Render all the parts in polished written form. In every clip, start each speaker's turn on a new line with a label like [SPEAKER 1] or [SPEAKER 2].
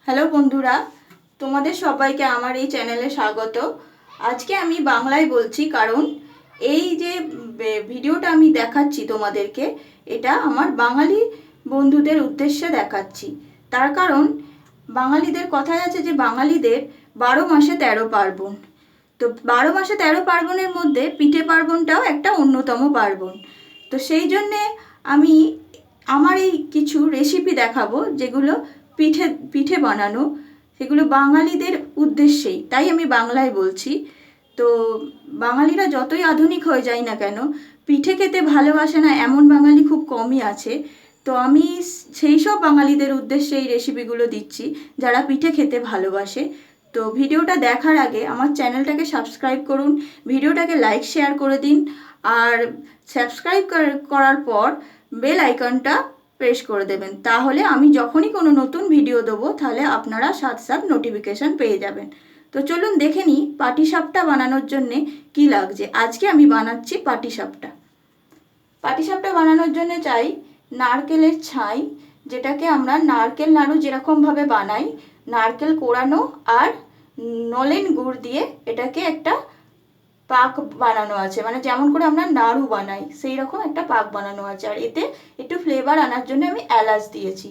[SPEAKER 1] Hello বন্ধুরা, তোমাদের সবাইকে আমার এই চ্যানেলে স্বাগত। আজকে আমি বাংলায় বলছি কারণ এই যে ভিডিওটা আমি দেখাচ্ছি তোমাদেরকে, এটা আমার বাঙালি বন্ধুদের উদ্দেশ্যে দেখাচ্ছি। তার কারণ বাঙালিদের কথায় আছে যে বাঙালিদের 12 মাসে 13 পার্বণ। তো 12 মাসে 13 পার্বণের মধ্যে পিঠে পার্বণটাও একটা অন্যতম পার্বণ। তো সেই জন্যে আমি আমার এই কিছু রেসিপি দেখাবো যেগুলো পিঠে পিঠে বানানো, সেগুলো বাঙালিদের উদ্দেশ্যেই, তাই আমি বাংলায় বলছি। তো বাঙালিরা যতই আধুনিক হয়ে যায় না কেন, পিঠে খেতে ভালোবাসে না এমন বাঙালি খুব কমই আছে। তো আমি সেই সব বাঙালিদের উদ্দেশ্যে এই রেসিপিগুলো দিচ্ছি যারা পিঠে খেতে ভালোবাসে। তো ভিডিওটা দেখার আগে আমার চ্যানেলটাকে সাবস্ক্রাইব করুন, ভিডিওটাকে লাইক শেয়ার করে দিন, আর সাবস্ক্রাইব করার পর বেল আইকনটা প্রেস করে দেবেন। তাহলে আমি যখনই কোনো নতুন ভিডিও দেবো তাহলে আপনারা সাথে নোটিফিকেশান পেয়ে যাবেন। তো চলুন দেখে নিই পাটিসাপটা বানানোর জন্যে কী লাগছে। আজকে আমি বানাচ্ছি পাটিসাপটা। পাটিসাপটা বানানোর জন্য চাই নারকেলের ছাই, যেটাকে আমরা নারকেল নাড়ু যেরকমভাবে বানাই, নারকেল কোড়ানো আর নলেন গুড় দিয়ে এটাকে একটা পাক বানানো আছে, মানে যেমন করে আমরা নাড়ু বানাই সেই রকম একটা পাক বানানো আছে। আর এতে একটু ফ্লেভার আনার জন্য আমি এলাচ দিয়েছি।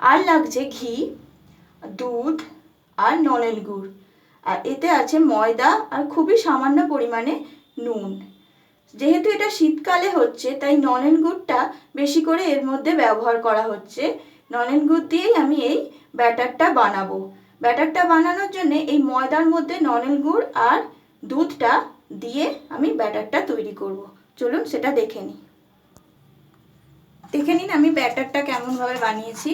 [SPEAKER 1] আর লাগছে ঘি, দুধ আর নলেন গুড়। আর এতে আছে ময়দা আর খুবই সামান্য পরিমাণে নুন। যেহেতু এটা শীতকালে হচ্ছে তাই নলেন গুড়টা বেশি করে এর মধ্যে ব্যবহার করা হচ্ছে। নলেন গুড় দিয়েই আমি এই ব্যাটারটা বানাবো। ব্যাটারটা বানানোর জন্য এই ময়দার মধ্যে নলেন গুড় আর দুধটা দিয়ে আমি ব্যাটারটা তৈরি করব। চলুন সেটা দেখে নিই। দেখে নিন আমি ব্যাটারটা কেমনভাবে বানিয়েছি।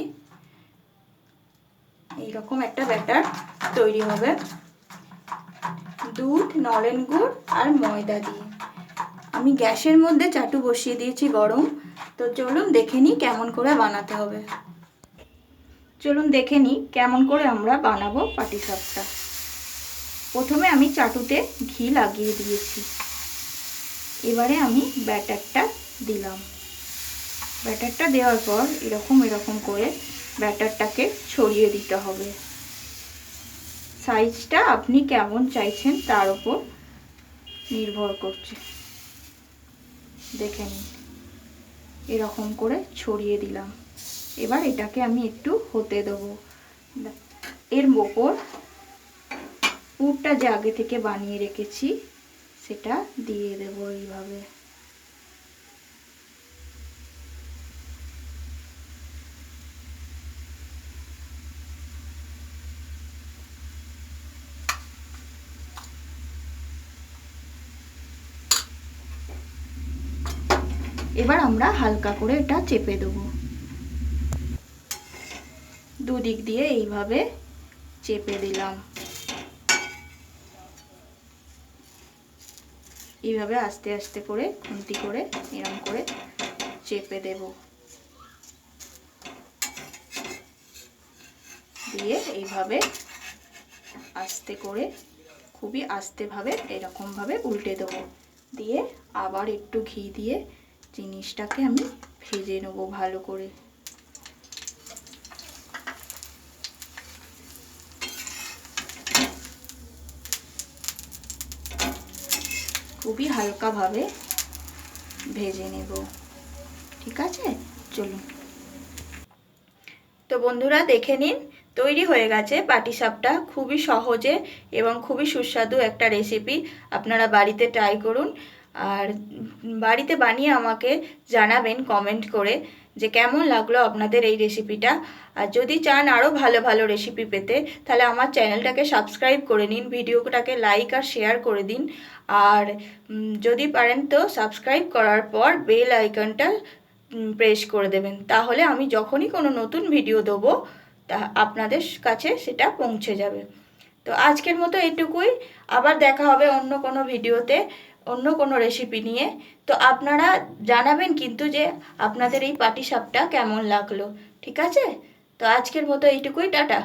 [SPEAKER 1] এইরকম একটা ব্যাটার তৈরি হবে দুধ, নলেন গুড় আর ময়দা দিয়ে। আমি গ্যাসের মধ্যে চাটু বসিয়ে দিয়েছি গরম। তো চলুন দেখে নিই কেমন করে বানাতে হবে। চলুন দেখে নিই কেমন করে আমরা বানাবো পাটিসাপটা। প্রথমে আমি চাটুতে ঘি লাগিয়ে দিয়েছি। এবারে আমি ব্যাটারটা দিলাম। ব্যাটারটা দেওয়ার পর এরকম করে ব্যাটারটাকে ছড়িয়ে দিতে হবে। সাইজটা আপনি কেমন চাইছেন তার উপর নির্ভর করছে। দেখে নিন, এরকম করে ছড়িয়ে দিলাম। এবার এটাকে আমি একটু হতে দেবো। এর ওপর পুরটা যে আগে থেকে বানিয়ে রেখেছি সেটা দিয়ে দেবো এইভাবে। এবার আমরা হালকা করে এটা চেপে দেবো। দুদিক দিয়ে এইভাবে চেপে দিলাম। এইভাবে আস্তে আস্তে করে খুন্তি করে এরকম করে চেপে দেব। দিয়ে এইভাবে আস্তে করে, খুবই আস্তেভাবে এরকমভাবে উল্টে দেবো। দিয়ে আবার একটু ঘি দিয়ে জিনিসটাকে আমি ভেজে নেবো ভালো করে। খুবই হালকাভাবে ভেজে নেব। ঠিক আছে, চলুন। তো বন্ধুরা দেখে নিন তৈরি হয়ে গেছে পাটিসাপটা। খুবই সহজে এবং খুবই সুস্বাদু একটা রেসিপি। আপনারা বাড়িতে ট্রাই করুন আর বাড়িতে বানিয়ে আমাকে জানাবেন কমেন্ট করে যে কেমন লাগলো আপনাদের এই রেসিপিটা। আর যদি চান আরও ভালো ভালো রেসিপি পেতে তাহলে আমার চ্যানেলটাকে সাবস্ক্রাইব করে নিন, ভিডিওটাকে লাইক আর শেয়ার করে দিন। আর যদি পারেন তো সাবস্ক্রাইব করার পর বেল আইকনটা প্রেস করে দেবেন। তাহলে আমি যখনই কোনো নতুন ভিডিও দেবো তা আপনাদের কাছে সেটা পৌঁছে যাবে। তো আজকের মতো এটুকুই। আবার দেখা হবে অন্য কোনো ভিডিওতে অন্য কোনো রেসিপি নিয়ে। তো আপনারা জানাবেন কিন্তু যে আপনাদের এই পাটিসাপটা কেমন লাগলো। ঠিক আছে, তো আজকের মতো এইটুকুই। টাটা।